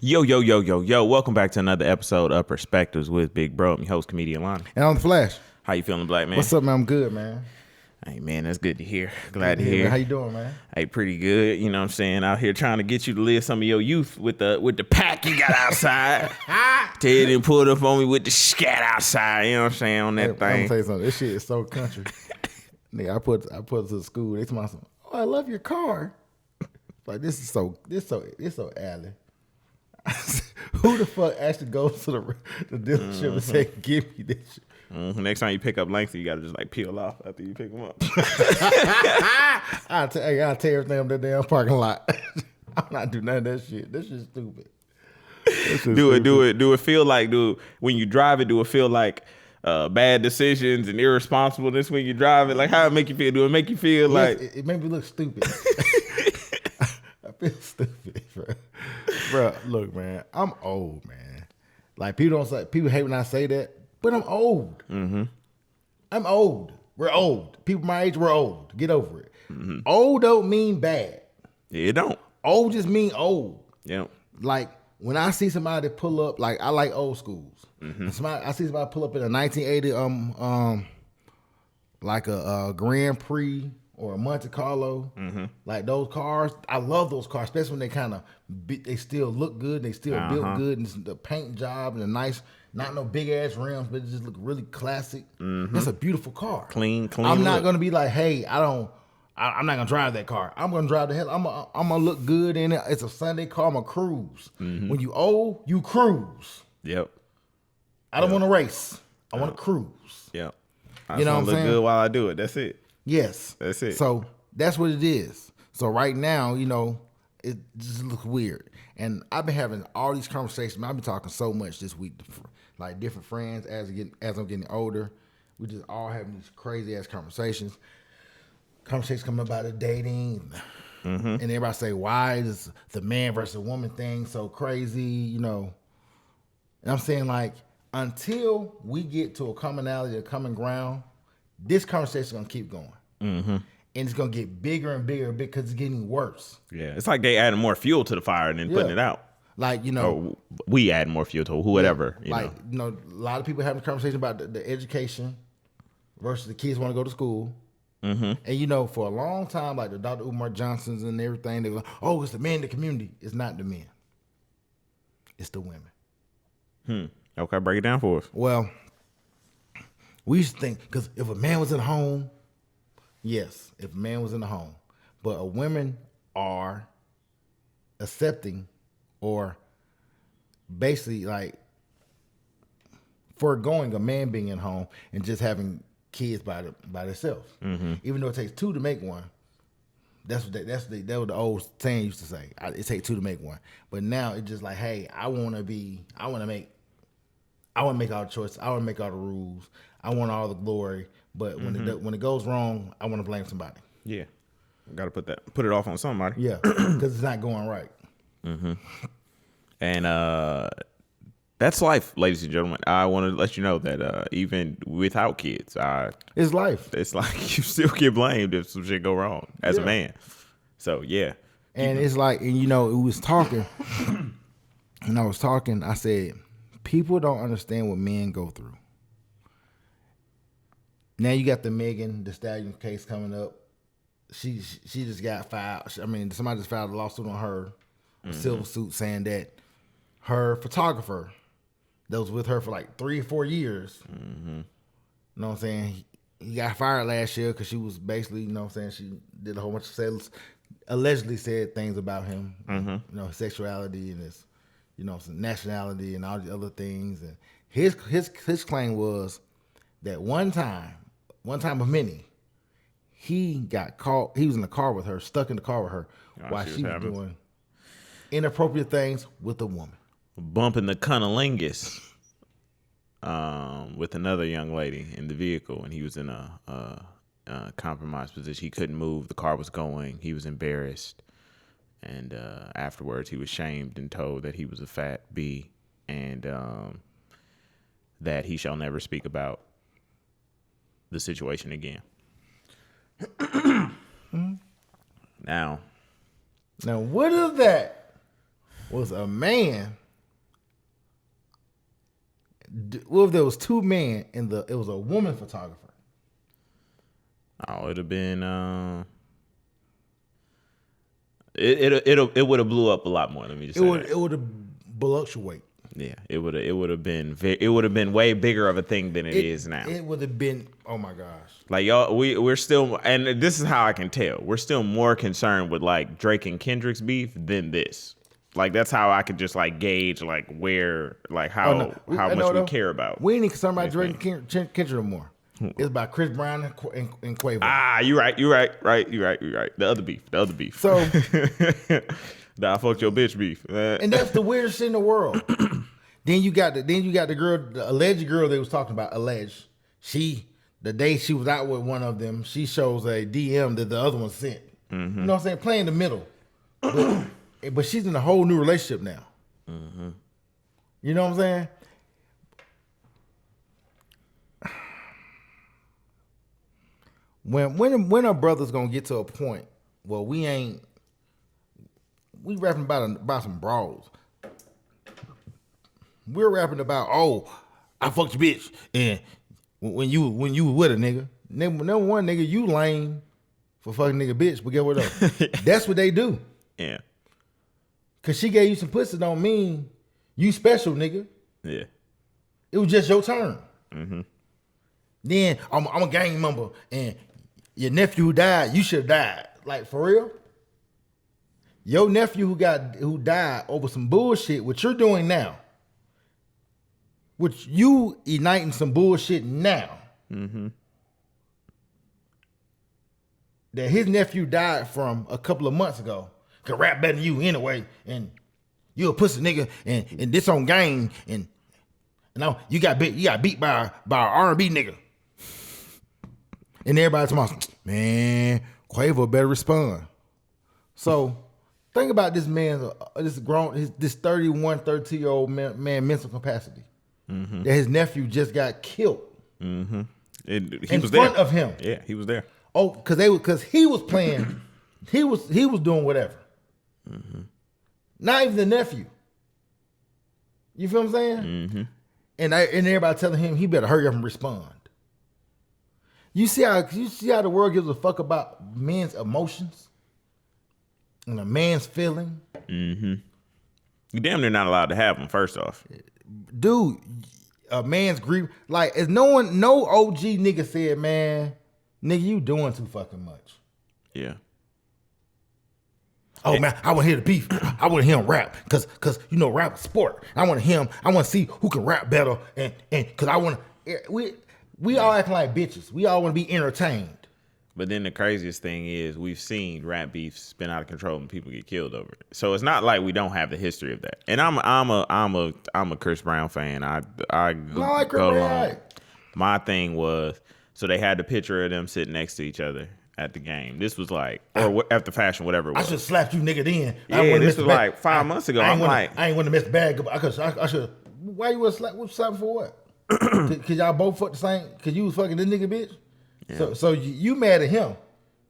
Yo. Welcome back to another episode of Perspectives with Big Bro. I'm your host, comedian Lonnie. And I'm the Flash. How you feeling, black man? What's up, man? I'm good, man. Hey, man, that's good to hear. Glad to hear. Man. How you doing, man? Hey, pretty good. You know what I'm saying? Out here trying to get you to live some of your youth with the pack you got outside. Ted didn't pull it up on me with the scat outside. You know what I'm saying? On that thing. I'm gonna tell you something. This shit is so country. Nigga, I put it to the school. They told me, "Oh, I love your car." Like this is so alley. Who the fuck actually goes to the dealership and say, "Give me this shit"? Next time you pick up Langston, you gotta just like peel off after you pick them up. I'll tear everything up that damn parking lot. I'm not doing none of that shit. This shit's stupid. Do it feel like, when you drive it, do it feel like bad decisions and irresponsibleness when you drive it? Like, how it make you feel? Do it make you feel like it made me look stupid? I feel stupid, bro. Look, man, I'm old, man. Like people hate when I say that, but I'm old. Mm-hmm. I'm old. We're old. People my age, we're old. Get over it. Mm-hmm. Old don't mean bad. Yeah, it don't. Old just mean old. Yeah. Like when I see somebody pull up, like I like old schools. Mm-hmm. I see somebody pull up in a 1980 like a Grand Prix or a Monte Carlo, like those cars. I love those cars, especially when they still look good, they still built good, and the paint job and the nice, not no big ass rims, but it just look really classic. Mm-hmm. It's a beautiful car, clean. I'm not gonna be like, hey, I'm not gonna drive that car. I'm gonna drive the hell. I'm gonna look good in it. It's a Sunday car. I'm gonna cruise. Mm-hmm. When you old, you cruise. Yep. I don't want to race. I want to cruise. Yep. You know what I'm look saying? Good while I do it. That's it. Yes. That's it. So that's what it is. So right now, it just looks weird. And I've been having all these conversations. I've been talking so much this week, like different friends as I'm getting older. We just all having these crazy ass conversations. Conversations coming about the dating. Mm-hmm. And everybody say, why is the man versus woman thing so crazy? And I'm saying, like, until we get to a commonality, a common ground, this conversation is going to keep going. Mm-hmm. And it's going to get bigger and bigger because it's getting worse. Yeah, it's like they adding more fuel to the fire and then putting it out. Like, or we add more fuel to whatever. A lot of people having a conversation about the education versus the kids want to go to school. Mm-hmm. And, for a long time, like the Dr. Umar Johnsons and everything, they go, oh, it's the men in the community. It's not the men. It's the women. Okay, break it down for us. Well, we used to think, because if a man was at home, yes, if a man was in the home, but women are accepting or basically like foregoing a man being at home and just having kids by themselves. Mm-hmm. Even though it takes two to make one. That's what the old saying used to say. It takes two to make one. But now it's just like, hey, I want to make all the choices. I want to make all the rules. I want all the glory. But when it goes wrong, I want to blame somebody. Yeah, got to put it off on somebody. Yeah, because it's not going right. Mm-hmm. And that's life, ladies and gentlemen. I want to let you know that even without kids, it's life. It's like you still get blamed if some shit go wrong as a man. So yeah, and it's like, and it was talking, and I was talking. I said, people don't understand what men go through. Now you got the Megan Thee Stallion case coming up. She just got filed. I mean, somebody just filed a lawsuit on her, a civil suit, saying that her photographer that was with her for like 3 or 4 years, you know what I'm saying? He got fired last year because she was basically, you know what I'm saying, she did a whole bunch of sales, allegedly said things about him, his sexuality and his, nationality and all the other things. And his claim was that one time of many, he got caught. He was in the car with her, stuck in the car with her, while she was doing inappropriate things with a woman, bumping the cunnilingus with another young lady in the vehicle, and he was in a compromised position. He couldn't move. The car was going. He was embarrassed. And afterwards, he was shamed and told that he was a fat B and that he shall never speak about the situation again. Mm-hmm. Now, what is that? was a man. What if there was two men and it was a woman photographer? Oh, it'd have been it would have blew up a lot more. Let me just say It would have voluptuate. Yeah, it would have been way bigger of a thing than it is now. It would have been, oh my gosh. Like y'all, we're still, and this is how I can tell, we're still more concerned with like Drake and Kendrick's beef than this. Like that's how I could just like gauge like where, like how much we care about. We ain't even concerned about Drake and Kendrick no more. It's about Chris Brown and Quavo. Ah, you're right. The other beef. So the I fucked your bitch beef. And that's the weirdest shit in the world. Then you got the girl, the alleged girl they was talking about. Alleged, the day she was out with one of them, she shows a DM that the other one sent. Mm-hmm. You know what I'm saying? Playing the middle, but she's in a whole new relationship now. Mm-hmm. You know what I'm saying? When our brothers gonna get to a point where we rapping about some brawls. We're rapping about, oh, I fucked your bitch, and when you with a nigga, number one nigga, you lame for fucking nigga bitch, but get what though? That's what they do. Yeah. Cause she gave you some pussy don't mean you special, nigga. Yeah. It was just your turn. Mm-hmm. Then I'm a gang member, and your nephew who died, you should have died. Like, for real? Your nephew who died over some bullshit, what you're doing now, which you igniting some bullshit now. Mm-hmm. That his nephew died from a couple of months ago. Could rap better than you anyway, and you a pussy nigga, and this on game, and now you got beat by an R&B nigga. And everybody talking about, man, Quavo better respond. So think about this man, this 31, 32-year-old man mental capacity. Mm-hmm. That his nephew just got killed. Mm-hmm. He was front of him. Yeah, he was there. Oh, because he was playing, he was doing whatever. Mm-hmm. Not even the nephew. You feel what I'm saying? Mm-hmm. And everybody telling him he better hurry up and respond. You see how the world gives a fuck about men's emotions and a man's feeling? Mm-hmm. You damn near not allowed to have them, first off. Dude, a man's grief. Like, as no OG nigga said, man, nigga, you doing too fucking much. Yeah. Oh, man, I want to hear the beef. I want to hear him rap. Because, you know, rap is sport. I want to see who can rap better. And because I want to... We all acting like bitches. We all want to be entertained. But then the craziest thing is we've seen rap beefs spin out of control and people get killed over it. So it's not like we don't have the history of that. And I'm a Chris Brown fan. I like Chris Brown. My thing was, so they had the picture of them sitting next to each other at the game. This was like, or after fashion, whatever it was. I should have slapped you nigga then. Yeah, this was like 5 months ago. I ain't want to miss the bag. I should. Why you want to slap? What slapping for what? Cause y'all both fuck the same. Cause you was fucking this nigga bitch. Yeah. So you mad at him?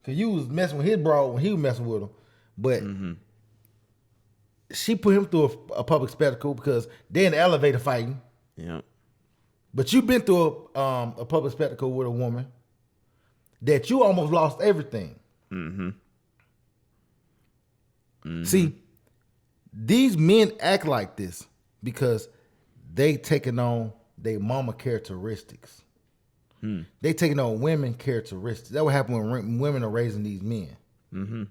Cause you was messing with his bro when he was messing with him. But she put him through a public spectacle because they in the elevator fighting. Yeah. But you been through a public spectacle with a woman that you almost lost everything. Mm-hmm. Mm-hmm. See, these men act like this because they taking on their mama characteristics. They taking on women characteristics. That what happen when women are raising these men. Mm-hmm.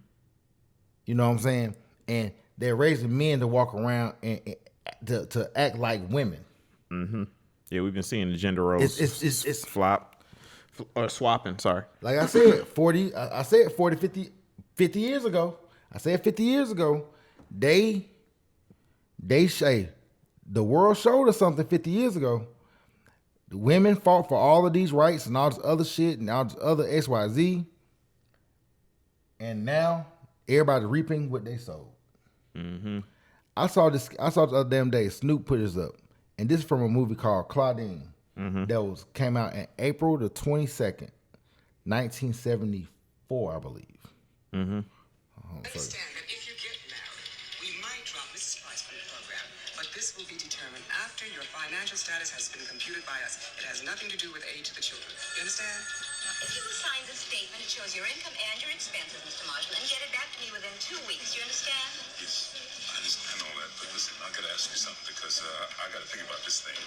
You know what I'm saying? And they're raising men to walk around and to act like women. Mm-hmm. Yeah, we've been seeing the gender roles it's swapping. Sorry. Like I said, 50 years ago. I said 50 years ago. They say the world showed us something 50 years ago. The women fought for all of these rights and all this other shit and all this other XYZ. And now everybody's reaping what they sowed. Mm-hmm. I saw the other damn day. Snoop put this up. And this is from a movie called Claudine. Mm-hmm. That came out in April the 22nd, 1974, I believe. Mm-hmm. Understand that if you get married, we might drop Mrs. Spice But this will be determined after your financial status has been computed by us. It has nothing to do with aid to the children. You understand? Now, if you will sign this statement, it shows your income and your expenses, Mr. Marshall, and get it back to me within 2 weeks. You understand? Yes, I understand all that, but listen, I gotta ask you something because I gotta think about this thing.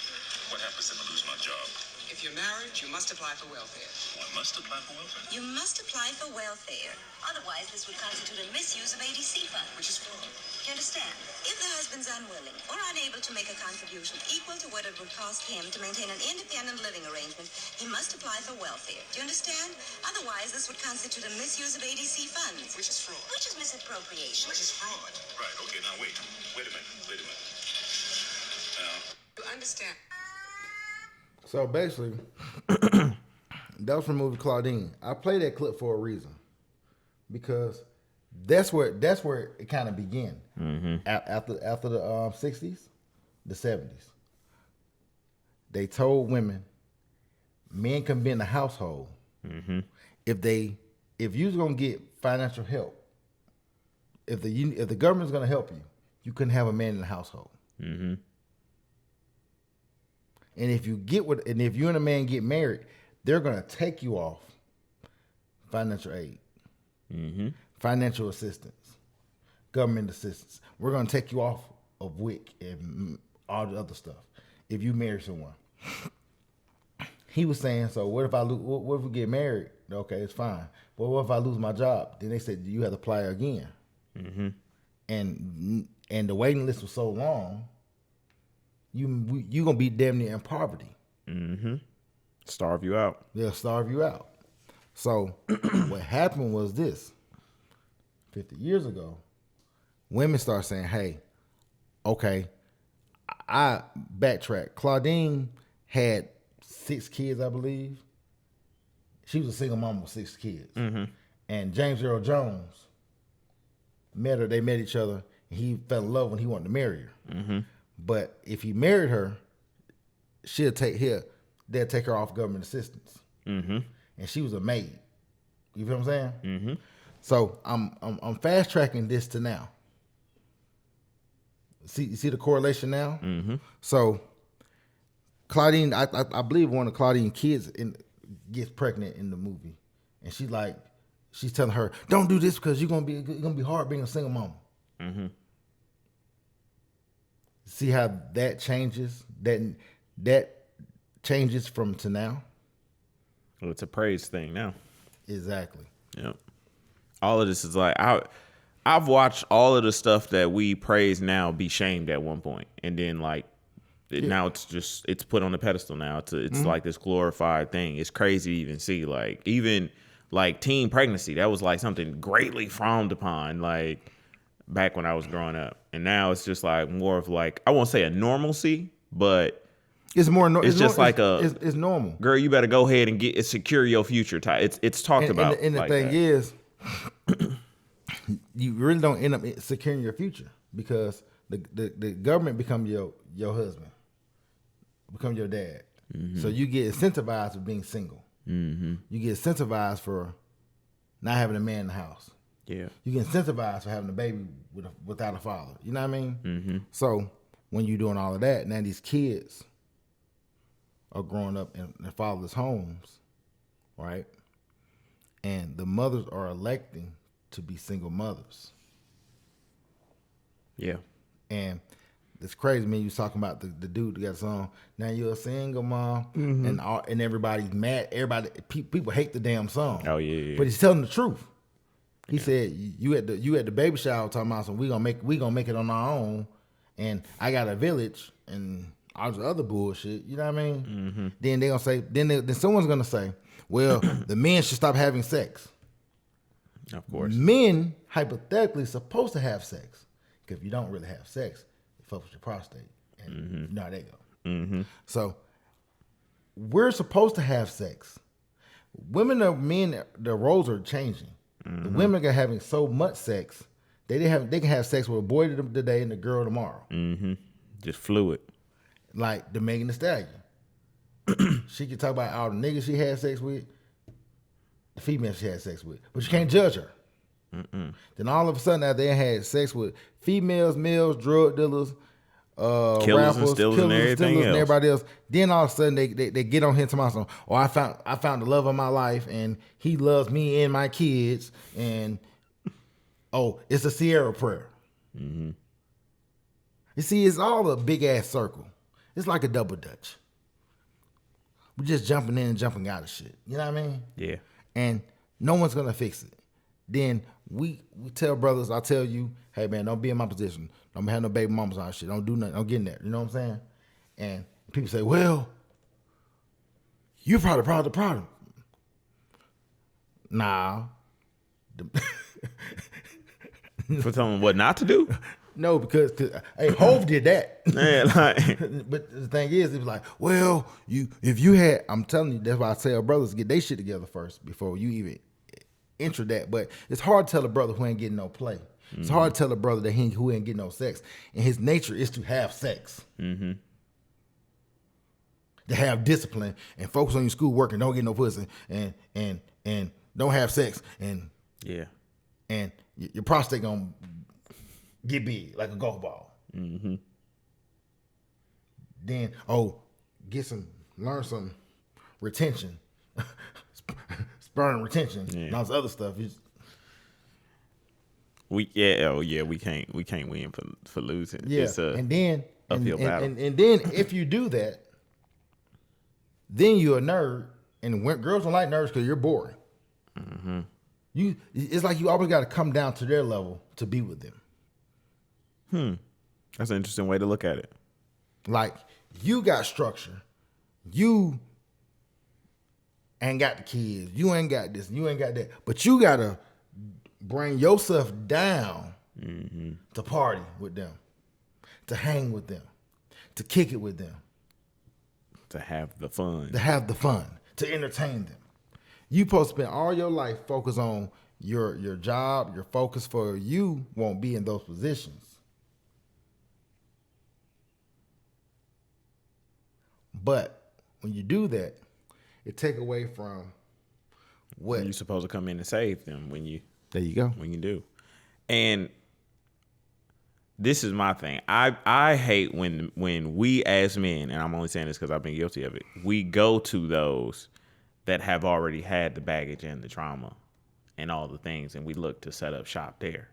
What happens if I lose my job? If you're married, you must apply for welfare. Oh, I must apply for welfare? You must apply for welfare. Otherwise, this would constitute a misuse of ADC funds. Which is fraud. You understand? If the husband's unwilling or unable to make a contribution equal to what it would cost him to maintain an independent living arrangement, he must apply for welfare. Do you understand? Otherwise, this would constitute a misuse of ADC funds. Which is fraud. Which is misappropriation. Which is fraud. Right, okay, now wait a minute. Now, You understand? So basically, that was from the movie Claudine. I play that clip for a reason, because that's where it kind of began. After the 60s, the 70s, they told women, men can be in the household if you was gonna get financial help. If the government's gonna help you, you couldn't have a man in the household. And if you and a man get married, they're gonna take you off financial aid, financial assistance, government assistance. We're gonna take you off of WIC and all the other stuff if you marry someone. He was saying, so what if what if we get married? Okay, it's fine. But what if I lose my job? Then they said you have to apply again. And the waiting list was so long. You gonna be damn near in poverty. Starve you out. They'll starve you out. So what happened was this: 50 years ago, women start saying, "Hey, okay, I backtrack. Claudine had 6 kids, I believe. She was a single mom with 6 kids. And James Earl Jones met her. They met each other. And he fell in love when he wanted to marry her. But if he married her, they'll take her off government assistance. And she was a maid. You feel what I'm saying? So I'm fast tracking this to now. You see the correlation now? So Claudine, I believe one of Claudine's kids gets pregnant in the movie, and she's telling her, "Don't do this because it's gonna be hard being a single mama." See how that changes? That changes from to now. Well, it's a praise thing now. Exactly. Yep. All of this is like I've watched all of the stuff that we praise now be shamed at one point, and then now it's put on the pedestal now. It's like this glorified thing. It's crazy to even see. Even teen pregnancy, that was like something greatly frowned upon, like back when I was growing up. And now it's just like more of like, I won't say a normalcy, but it's more. It's normal. Girl, you better go ahead and secure your future type. It's talked about. And the thing is, you really don't end up securing your future because the government become your husband, become your dad. So you get incentivized for being single. You get incentivized for not having a man in the house. Yeah. You get incentivized for having a baby without a father. You know what I mean? So when you're doing all of that, now these kids are growing up in fatherless homes, right? And the mothers are electing to be single mothers. Yeah. And it's crazy. Man, you was talking about the dude that got a song. Now you're a single mom, and everybody's mad. People hate the damn song. Oh yeah. But he's telling the truth. He said you at the baby shower talking about we gonna make it on our own, and I got a village and all this other bullshit. You know what I mean? Then they gonna say then someone's gonna say, well, the men should stop having sex. Of course. Men hypothetically supposed to have sex. Because if you don't really have sex, it fucks with your prostate. And you know how they go. So we're supposed to have sex. Women or men, their roles are changing. The women are having so much sex, they can have sex with a boy today and a girl tomorrow. Just fluid. Like the Megan Thee Stallion. She can talk about all the niggas she had sex with, the females she had sex with, but you can't judge her. Then all of a sudden, after they had sex with females, males, drug dealers, Killers and rappers, Stealers killers and everything else. everybody else. Then all of a sudden they get on here to my song. Oh, I found the love of my life, and he loves me and my kids. And oh, it's a Sierra prayer. Mm-hmm. You see, it's all a big ass circle. It's like a double dutch. We're just jumping in and jumping out of shit. You know what I mean? Yeah. And no one's gonna fix it. Then we tell brothers, I tell you, hey man, don't be in my position. Don't have no baby mamas on shit. Don't do nothing. Don't get in there. You know what I'm saying? And people say, well, you're probably part of the problem. Nah. For telling them what not to do? No, because hey, Hov did that. Yeah, like, But the thing is, it was like, well, if you had, I'm telling you, that's why I tell brothers get their shit together first before you even enter that. But it's hard to tell a brother who ain't getting no play. It's hard to tell a brother that who ain't getting no sex, and his nature is to have sex, to have discipline, and focus on your schoolwork and don't get no pussy, and don't have sex, and yeah, and your prostate gonna get big like a golf ball. Mm-hmm. Then learn some retention, sperm retention, and all this other stuff. We can't win for losing. Yeah, It's a and then uphill battle. And then if you do that, then you're a nerd, and girls don't like nerds because you're boring. Mm-hmm. It's like you always got to come down to their level to be with them. That's an interesting way to look at it. Like, you got structure. You ain't got the kids. You ain't got this. You ain't got that. But you got to bring yourself down to party with them, to hang with them, to kick it with them. To have the fun. To entertain them. You supposed to spend all your life focused on your job, your focus for you won't be in those positions. But when you do that, it take away from what you're supposed to come in and save them There you go. when you do. And this is my thing. I hate when we as men, and I'm only saying this because I've been guilty of it, we go to those that have already had the baggage and the trauma and all the things, and we look to set up shop there.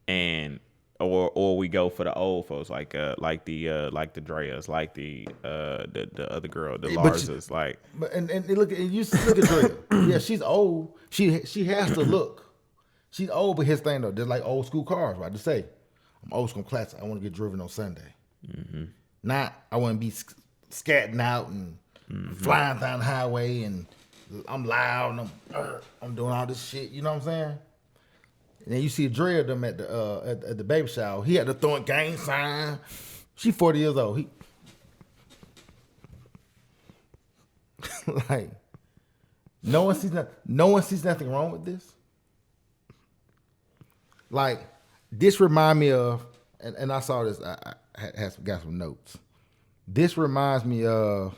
And or we go for the old folks like the Dreas, like the other girl, the Larsas, like. But and look at Drea. Yeah, she's old. She has to look. She's old, but his thing though, they're like old school cars. Right to say, I'm old school classic. I want to get driven on Sunday. Mm-hmm. Not I want to be scatting out and flying down the highway and I'm loud and I'm doing all this shit. You know what I'm saying? And then you see Dre of them at the baby shower. He had the throwing gang sign. She 40 years old. He like no one sees nothing wrong with this. Like this remind me of, and I saw this. I got some notes. This reminds me of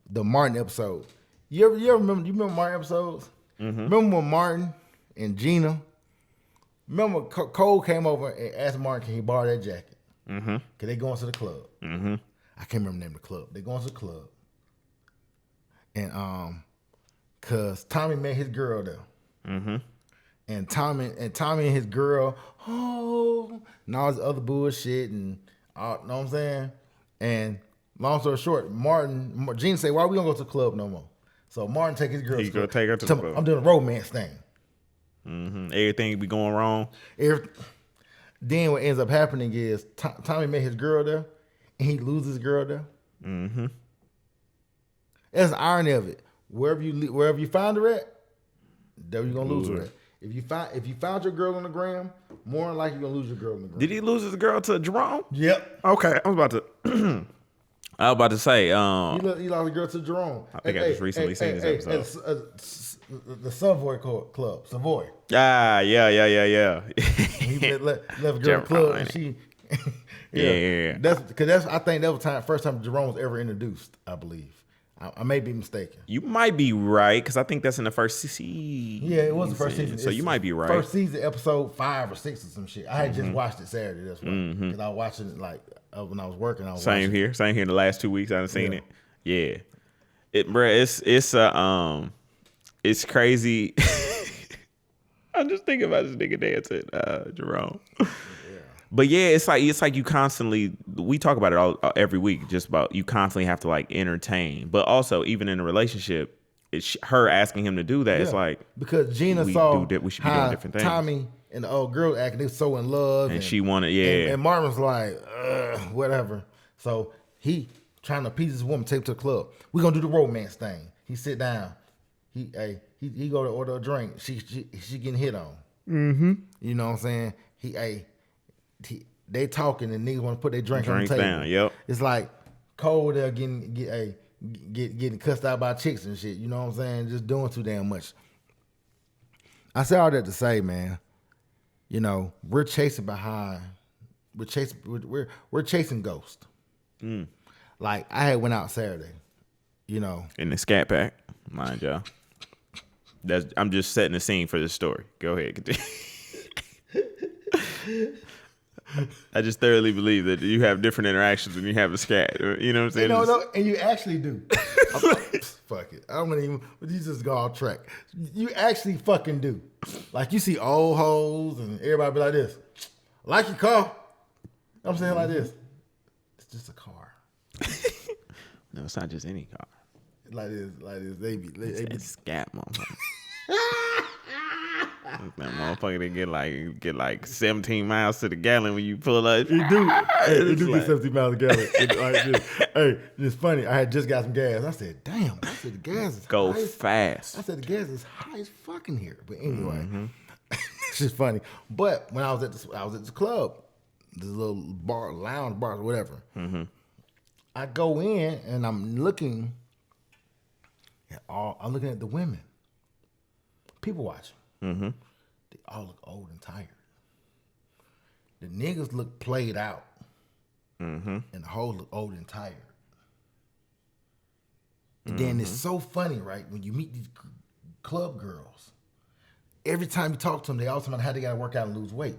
the Martin episode. You ever remember Martin episodes? Mm-hmm. Remember when Martin and Gina, remember Cole came over and asked Martin, can he borrow that jacket? Mm-hmm. Cause they going to the club. Mm-hmm. I can't remember the name of the club. They going to the club. And cause Tommy met his girl there. Mm-hmm. And Tommy and his girl, and all this other bullshit and know what I'm saying? And long story short, Gene say, why we gonna go to the club no more? So Martin take his girl to the club. Take her to the club. I'm doing a romance thing. Mm-hmm. Everything be going wrong. Then what ends up happening is Tommy met his girl there, and he loses his girl there. Mm-hmm. That's the irony of it. Wherever you find her at, there you're gonna lose her at. If you found your girl on the gram, more than likely you're gonna lose your girl on the gram. Did he lose his girl to Jerome? Yep. Okay, I was about to say. He lost a girl to Jerome. I think I just recently seen this episode. The Savoy Club, Savoy. Yeah. He left a girl club, and she. Yeah. That's I think that was first time Jerome was ever introduced. I believe. I may be mistaken. You might be right because I think that's in the first season. Yeah, it was the first season. So you might be right. First season, episode 5 or 6 or some shit. I had just watched it Saturday. That's why. Because I was watching it like when I was working. Same here. The last 2 weeks I haven't seen it. Yeah, bruh, it's crazy. I'm just thinking about this nigga dancing, Jerome. But yeah, it's like you constantly, we talk about it all every week, just about you constantly have to like entertain. But also, even in a relationship, it's her asking him to do that. Yeah. It's like because Gina saw we should be doing different things. Tommy and the old girl acting, they were so in love, and she wanted, and Martin was like, whatever. So he trying to appease this woman, take her to the club. We're gonna do the romance thing. He sit down. He go to order a drink. She getting hit on. Mm-hmm. You know what I'm saying? They talking and niggas want to put their drink on the table. Down, yep. It's like Cole there getting cussed out by chicks and shit. You know what I'm saying? Just doing too damn much. I say all that to say, man. You know, we're chasing ghosts. Mm. Like I had went out Saturday. You know, in the Scat Pack, mind y'all. I'm just setting the scene for this story. Go ahead, continue. I just thoroughly believe that you have different interactions when you have a scat. You know what I'm saying? No, and you actually do. Fuck it. I'm gonna even. You just go off track. You actually fucking do. Like you see old hoes and everybody be like this. Like your car. You know what I'm saying like this. It's just a car. No, it's not just any car. Like this. They be scat, motherfucker. That motherfucker they get like 17 miles to the gallon when you pull up. You do. It do get 17 miles a gallon. Hey, it's funny. I had just got some gas. I said, damn. I said the gas is go high fast. I said the gas is high as fucking here. But anyway, it's just funny. But when I was at this club, this little bar, lounge bar, or whatever. Mm-hmm. I go in and I'm looking at the women. People watching. Mm-hmm. They all look old and tired. The niggas look played out. Mm-hmm. And the hoes look old and tired. And then it's so funny, right? When you meet these club girls, every time you talk to them, they all talk about how they gotta work out and lose weight.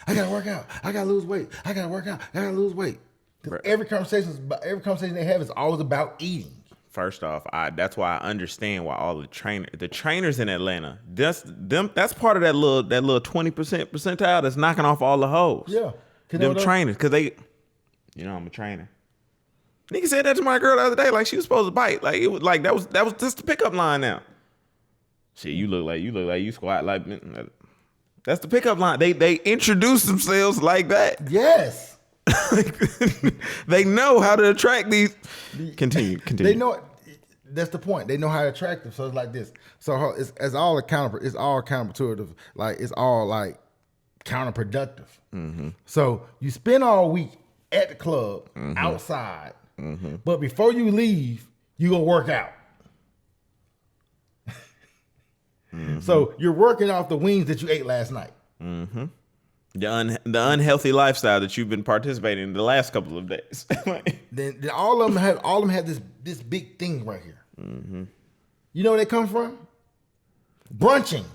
I gotta work out. I gotta lose weight. I gotta work out. I gotta lose weight. Right. Every conversation they have is always about eating. First off, that's why I understand why all the trainers in Atlanta, that's part of that little 20% percentile that's knocking off all the hoes. Yeah, them trainers, because they, I'm a trainer. Nigga said that to my girl the other day, like she was supposed to bite, like it was like that was just the pickup line now. Shit, you look like you squat like. That's the pickup line. They introduce themselves like that. Yes. They know how to attract these. Continue. They know. That's the point. They know how to attract them. So it's like this. So it's all counterproductive. Like it's all like counterproductive. Mm-hmm. So you spend all week at the club outside, but before you leave, you go work out. So you're working off the wings that you ate last night. Mm-hmm. The unhealthy lifestyle that you've been participating in the last couple of days. then all of them have this big thing right here. Mm-hmm. You know where they come from? Brunching.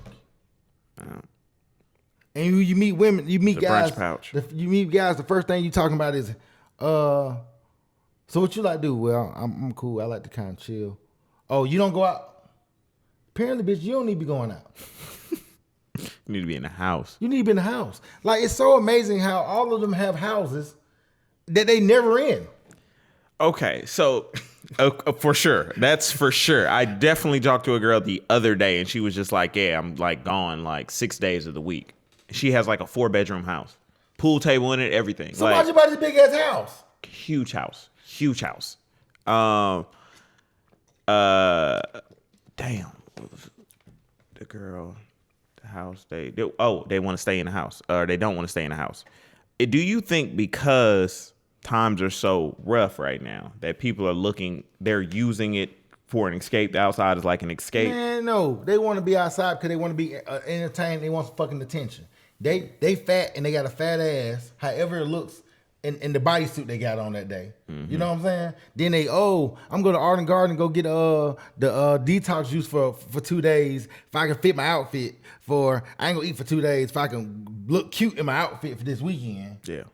And you meet women, you meet guys. Brunch pouch. You meet guys. The first thing you talking about is, so what you like to do? Well, I'm cool. I like to kind of chill. Oh, you don't go out. Apparently, bitch, you don't need to be going out. You need to be in the house. You need to be in the house. Like, it's so amazing how all of them have houses that they never in. Okay, so for sure. That's for sure. I definitely talked to a girl the other day and she was just like, yeah, I'm like gone like 6 days of the week. She has like a 4-bedroom house. Pool table in it, everything. So why'd you buy this big ass house? Huge house. Damn. The girl... house they want to stay in the house or they don't want to stay in the house. Do you think because times are so rough right now that people are they're using it for an escape? The outside is like an escape. Man, no, they want to be outside because they want to be entertained. They want some fucking attention. They fat and they got a fat ass. However it looks, in the bodysuit they got on that day. You know what I'm saying? Then I'm going to Art and Garden and go get the detox juice for 2 days if I can fit my outfit I ain't gonna eat for 2 days if I can look cute in my outfit for this weekend. Yeah.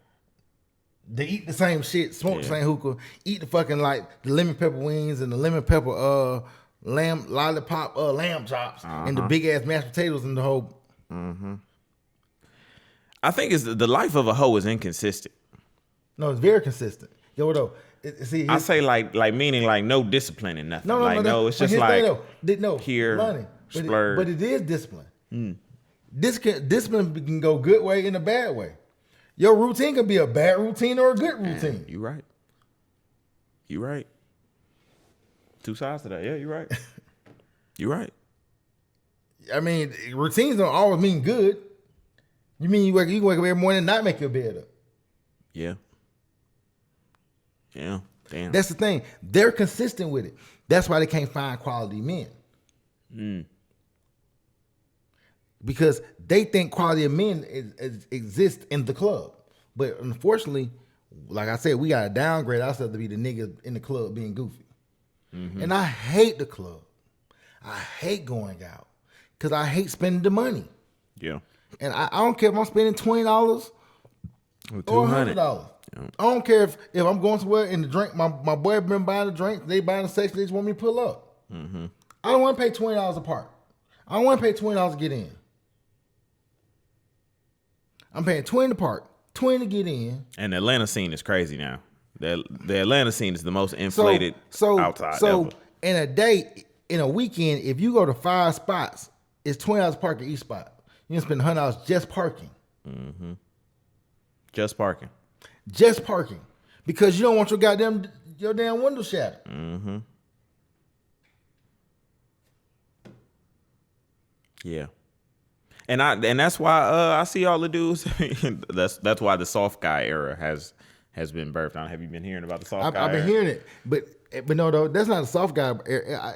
They eat the same shit, smoke the same hookah, eat the fucking like the lemon pepper wings and the lemon pepper lamb lollipop lamb chops and the big ass mashed potatoes and the whole. I think it's the life of a hoe is inconsistent. No, it's very consistent. Yo, though. I say like meaning like no discipline and nothing. No, it's just like here, money, splurge. but it is discipline. Discipline can go good way and a bad way. Your routine can be a bad routine or a good routine. You right. You right. Two sides to that. Yeah, you're right. You're right. I mean, routines don't always mean good. You mean you can wake up every morning and not make your bed up. Yeah. Yeah. Damn. That's the thing. They're consistent with it. That's why they can't find quality men. Because they think quality of men exist in the club. But unfortunately, like I said, we got to downgrade ourselves to be the niggas in the club being goofy. And I hate the club. I hate going out because I hate spending the money. Yeah. And I don't care if I'm spending $20 or $100. Yeah. I don't care if I'm going somewhere and the drink, my boy been buying the drink, they buying the section, they just want me to pull up. I don't want to pay $20 a part. I don't want to pay $20 to get in. I'm paying $20 to park, $20 to get in. And the Atlanta scene is crazy now. The Atlanta scene is the most inflated outside So ever. In a day, in a weekend, if you go to 5 spots, it's $20 park at each spot. You can spend $100 just parking. Just parking. Just parking. Because you don't want your damn window shattered. Yeah. And that's why I see all the dudes. that's why the soft guy era has been birthed. Have you been hearing about the soft guy? I've been hearing it, but no, though that's not a soft guy.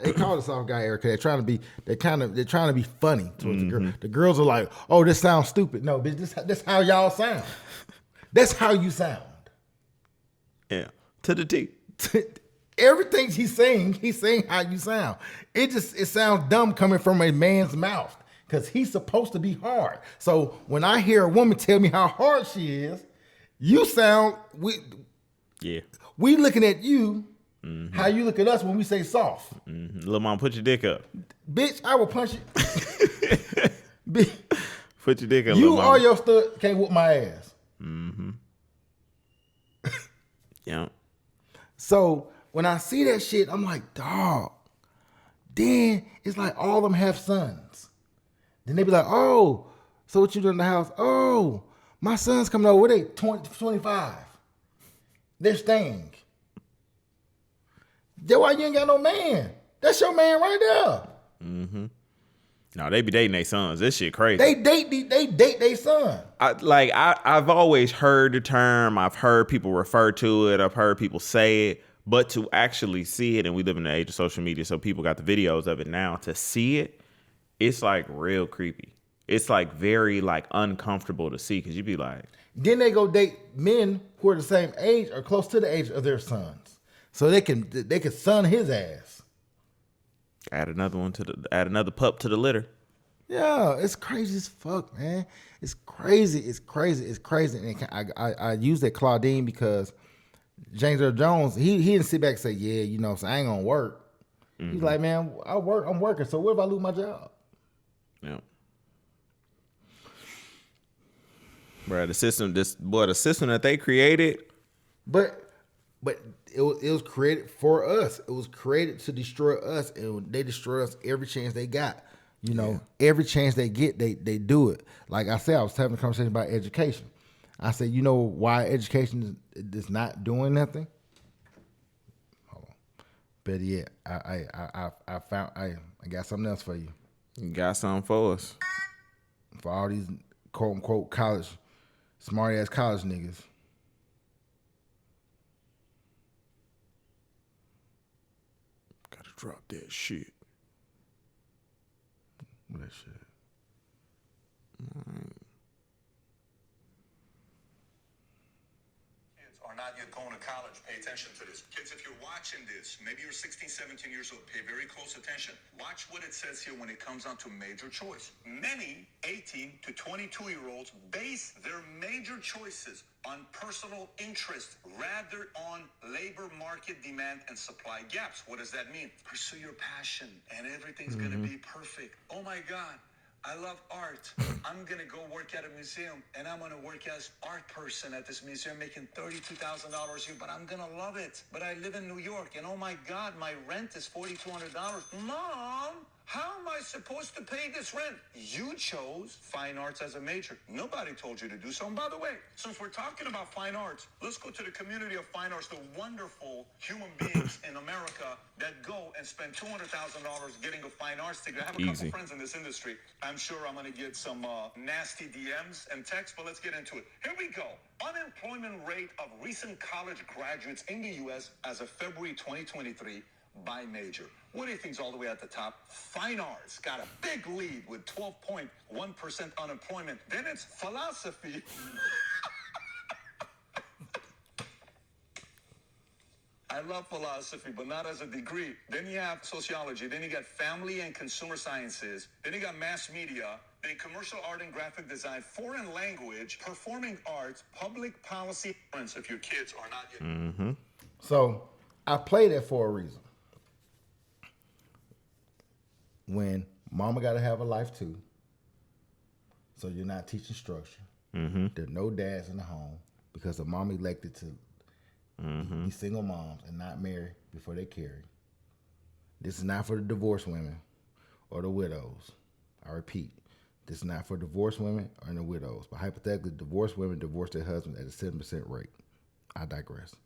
They call it a soft guy era because they're trying to be funny towards the girl. The girls are like, "Oh, this sounds stupid." No, bitch, this how y'all sound. That's how you sound. Yeah, to the T. Everything he's saying how you sound. It sounds dumb coming from a man's mouth because he's supposed to be hard. So when I hear a woman tell me how hard she is, you sound we looking at you how you look at us when we say soft. Little mom, put your dick up. Bitch, I will punch you. Put your dick up. You or your stud can't whoop my ass. Yeah. So when I see that shit, I'm like, dog. Then it's like all of them have sons. Then they be like, oh, so what you doing in the house? Oh, my son's coming over. What they 25? They're staying. That's why you ain't got no man. That's your man right there. No, they be dating their sons. This shit crazy. They date their son. I've always heard the term. I've heard people refer to it. I've heard people say it. But to actually see it, and we live in the age of social media, so people got the videos of it now. To see it, it's like real creepy. It's like very like uncomfortable to see because you be like. Then they go date men who are the same age or close to the age of their sons, so they can son his ass. Add another pup to the litter. Yeah, it's crazy as fuck, man. It's crazy. And I use that Claudine because James Earl Jones, he didn't sit back and say, yeah, you know, so I ain't gonna work. He's like, man, I'm working. So what if I lose my job? Yeah. Bro, the system that they created. But it was created for us. It was created to destroy us, and they destroy us every chance they got. You know, every chance they get, they do it. Like I said, I was having a conversation about education. I said, you know why education is not doing nothing? Hold on. Better yet, I got something else for you. You got something for us. For all these quote unquote college, smart ass college niggas. Gotta drop that shit. What that shit? are not yet going to college, pay attention to this. Kids, if you're watching this, maybe you're 16, 17 years old, pay very close attention. Watch what it says here when it comes down to major choice. Many 18 to 22-year-olds base their major choices on personal interest rather on labor market demand and supply gaps. What does that mean? Pursue your passion and everything's going to be perfect. Oh my God. I love art. I'm going to go work at a museum and I'm going to work as art person at this museum making $32,000 a year, but I'm going to love it. But I live in New York and oh my God, my rent is $4,200. Mom, how am I supposed to pay this rent? You chose fine arts as a major. Nobody told you to do so. And by the way, since we're talking about fine arts, let's go to the community of fine arts, the wonderful human beings in America that go and spend $200,000 getting a fine arts degree. I have a couple friends in this industry. I'm sure I'm going to get some nasty DMs and texts, but let's get into it. Here we go. Unemployment rate of recent college graduates in the U.S. as of February 2023 by major. What do you think's all the way at the top? Fine arts got a big lead with 12.1% unemployment. Then it's philosophy. I love philosophy, but not as a degree. Then you have sociology. Then you got family and consumer sciences. Then you got mass media. Then commercial art and graphic design, foreign language, performing arts, public policy. If your kids are not yet. So I play that for a reason. When mama got to have a life too, so you're not teaching structure. There are no dads in the home because the mom elected to be single moms and not marry before they carry. This is not for the divorced women or the widows. I repeat, this is not for divorced women or the widows. But hypothetically, divorced women divorce their husbands at a 7% rate. I digress.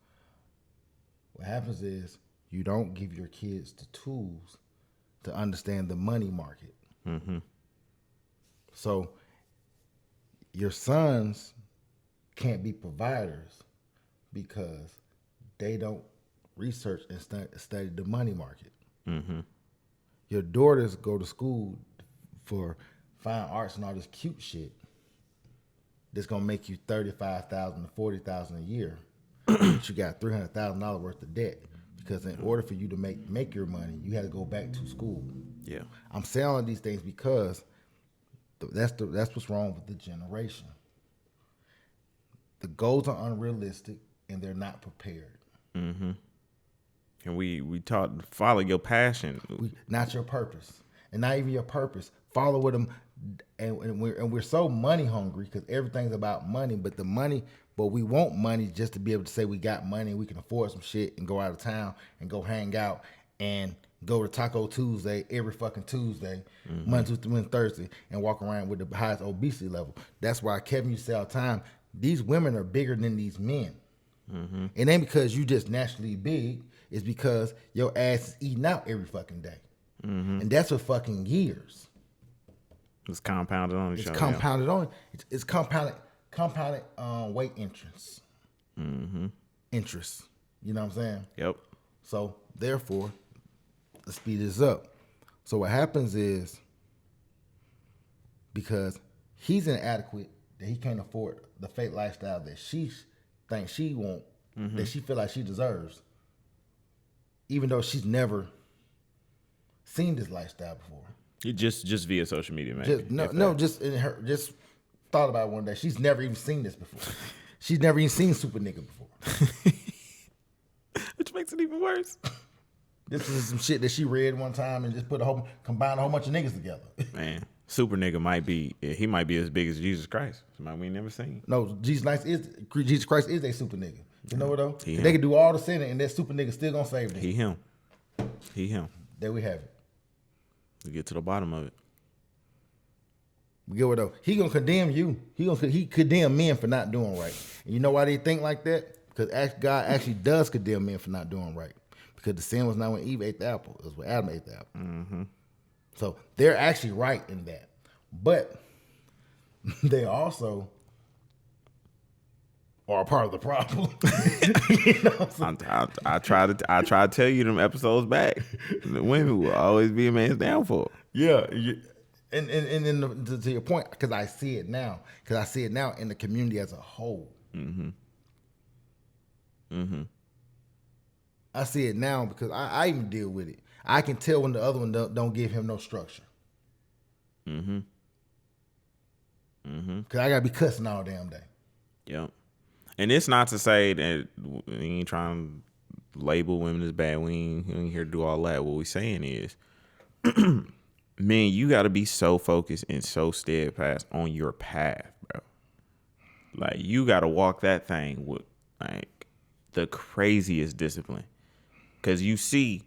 What happens is you don't give your kids the tools to understand the money market. So your sons can't be providers because they don't research and study the money market. Your daughters go to school for fine arts and all this cute shit that's gonna make you $35,000 to $40,000 a year. But you got $300,000 worth of debt. Because in order for you to make your money, you had to go back to school. Yeah. I'm saying all these things because that's what's wrong with the generation. The goals are unrealistic and they're not prepared. And we taught follow your passion, Not your purpose, and not even your purpose. Follow with them, and we're so money hungry because everything's about money. But we want money just to be able to say we got money, we can afford some shit and go out of town and go hang out and go to Taco Tuesday every fucking Tuesday, Monday, Tuesday, Wednesday, Thursday, and walk around with the highest obesity level. That's why Kevin used to say all the time, these women are bigger than these men. It ain't because you just naturally big, it's because your ass is eating out every fucking day. And that's for fucking years. It's compounded on each It's other. compounded on. It's compounded weight interest. Interest. You know what I'm saying? Yep. So therefore, let's speed this up. So what happens is because he's inadequate, that he can't afford the fake lifestyle that she thinks she want, that she feel like she deserves, even though she's never seen this lifestyle before. You just via social media, man. Just thought about it one day. She's never even seen this before. She's never even seen Super Nigga before. Which makes it even worse. This is some shit that she read one time and just combined a whole bunch of niggas together. Man, Super Nigga might be as big as Jesus Christ. Somebody we ain't never seen. No, Jesus Christ is a super nigga. You know what though? They can do all the sinning and that super nigga still gonna save them. He him. There we have it. We get to the bottom of it. We get what though? He gonna condemn you. He condemn men for not doing right. And you know why they think like that? Because God actually does condemn men for not doing right. Because the sin was not when Eve ate the apple. It was when Adam ate the apple. So they're actually right in that. But they also are a part of the problem. You know what I'm saying? I try to tell you them episodes back. The women will always be a man's downfall. Yeah. And then to your point, because I see it now. Because I see it now in the community as a whole. Mm-hmm. I see it now because I even deal with it. I can tell when the other one don't give him no structure. Mm-hmm. Mm-hmm. Because I got to be cussing all damn day. Yep. And it's not to say that we ain't trying to label women as bad. We ain't here to do all that. What we saying is, man, you got to be so focused and so steadfast on your path, bro. Like, you got to walk that thing with, like, the craziest discipline. Because you see,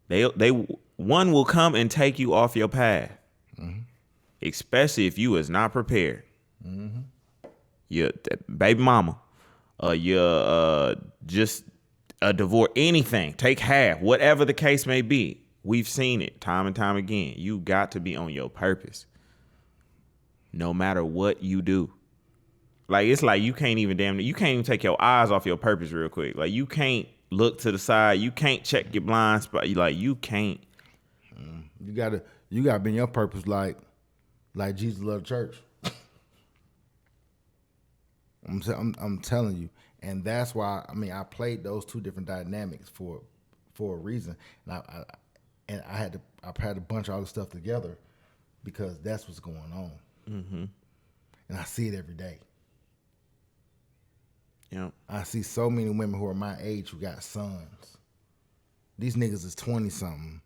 they one will come and take you off your path. Mm-hmm. Especially if you is not prepared. Mm-hmm. Your baby mama, your just a divorce, anything, take half, whatever the case may be. We've seen it time and time again. You got to be on your purpose, no matter what you do. Like, it's like you can't even take your eyes off your purpose real quick. Like, you can't look to the side. You can't check your blind spot. You can't. You gotta be in your purpose like Jesus loved the church. I'm telling you, and that's why I played those two different dynamics for a reason, and I had to bunch all the stuff together because that's what's going on, and I see it every day. Yeah, I see so many women who are my age who got sons. These niggas is 20 something,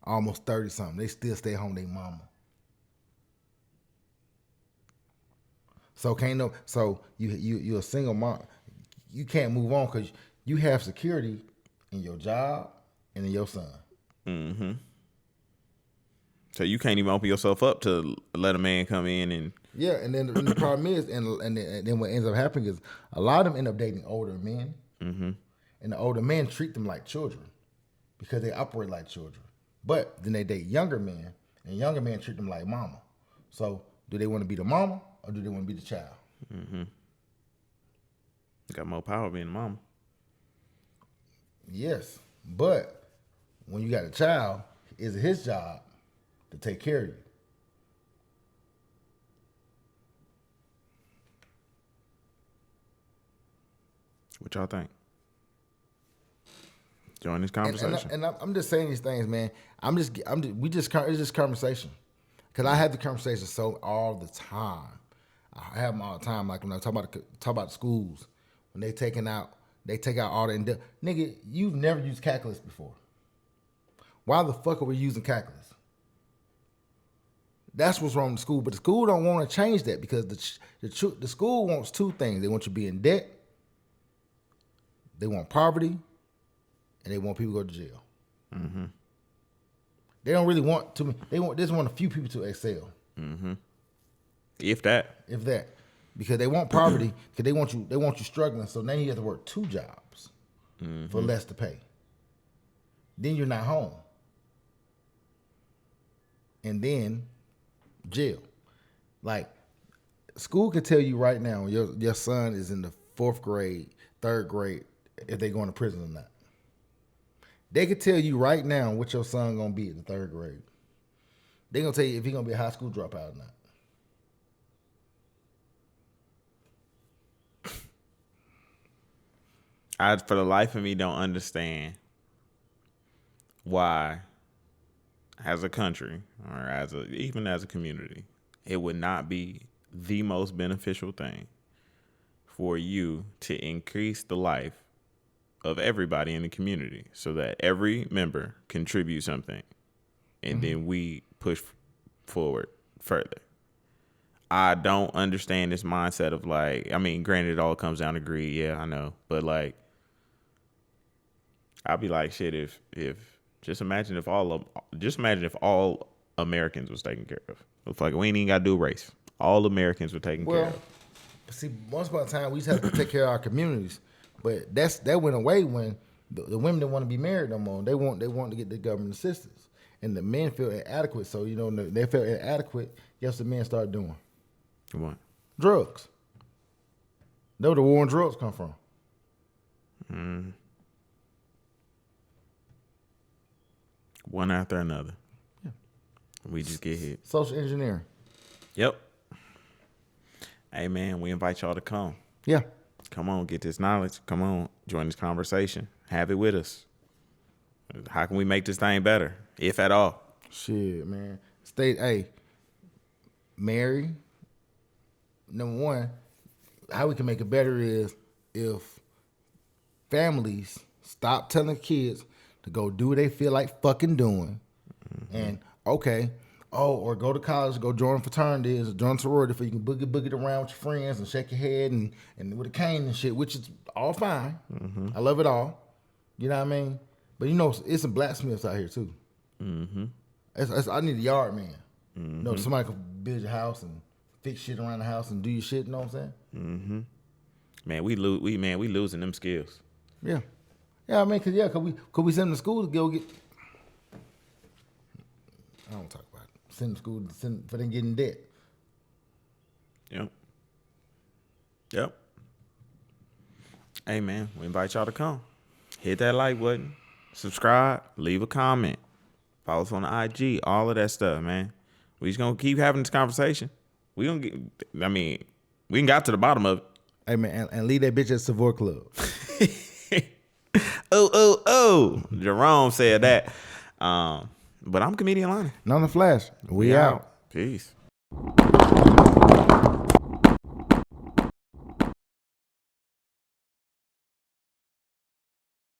almost 30 something. They still stay home with their mama. So you a single mom. You can't move on because you have security in your job and in your son. Mm-hmm. So you can't even open yourself up to let a man come in and. Yeah, and then the problem is, and then what ends up happening is a lot of them end up dating older men, and the older men treat them like children because they operate like children. But then they date younger men, and younger men treat them like mama. So do they want to be the mama or do they want to be the child? Mm-hmm. Got more power being a mama. Yes, but when you got a child, is it his job to take care of you? What y'all think? Join this conversation. And I'm just saying these things, man. It's just conversation. Because I have the conversation all the time. I have them all the time. Like when I talk about the schools, when they take out all the nigga, you've never used calculus before. Why the fuck are we using calculus? That's what's wrong with the school. But the school don't want to change that because the school wants two things. They want you to be in debt. They want poverty, and they want people to go to jail. Mm-hmm. They don't really want to. They just want a few people to excel. Mm-hmm. If that, because they want poverty, because they want you struggling. So now you have to work two jobs for less to pay. Then you're not home, and then jail. Like school can tell you right now, your son is in the 4th grade, 3rd grade. If they going to prison or not. They could tell you right now what your son gonna be in the 3rd grade. They gonna tell you if he gonna be a high school dropout or not. I, for the life of me, don't understand why, as a country or even as a community, it would not be the most beneficial thing for you to increase the life of everybody in the community so that every member contributes something and then we push forward further. I don't understand this mindset of like, granted, it all comes down to greed. Yeah, I know. But like, I'd be like, shit, if just imagine if all Americans was taken care of. It's like, we ain't even got to do race. All Americans were taken care of. See, once upon a time, we just had to take care of our communities. But that went away when the women didn't want to be married no more. They want to get the government assistance, and the men feel inadequate. So they felt inadequate. Guess what the men started doing? What? Drugs. That's where the war on drugs come from. One after another. Yeah. We just get hit. Social engineering. Yep. Hey man, we invite y'all to come. Yeah. Come on, get this knowledge. Come on, join this conversation. Have it with us. How can we make this thing better, if at all? Shit, man. Mary. Number one, how we can make it better is if families stop telling kids to go do what they feel like fucking doing, and or go to college, go join fraternities, or join sorority, so you can boogie around with your friends and shake your head and with a cane and shit, which is all fine. I love it all. You know what I mean? But it's some blacksmiths out here too. I need a yard man. Somebody can build your house and fix shit around the house and do your shit. You know what I'm saying? Man, we losing them skills. Yeah. Yeah, I mean, cause we send them to school to go get. I don't talk about it. Send them to school for them getting debt. Yep. Hey man, we invite y'all to come. Hit that like button, subscribe, leave a comment, follow us on the IG, all of that stuff, man. We just gonna keep having this conversation. We can got to the bottom of it. Hey man, and leave that bitch at Savoy Club. Oh. Jerome said that. But I'm Comedian Lonnie. Not on the Flash. We out. Peace.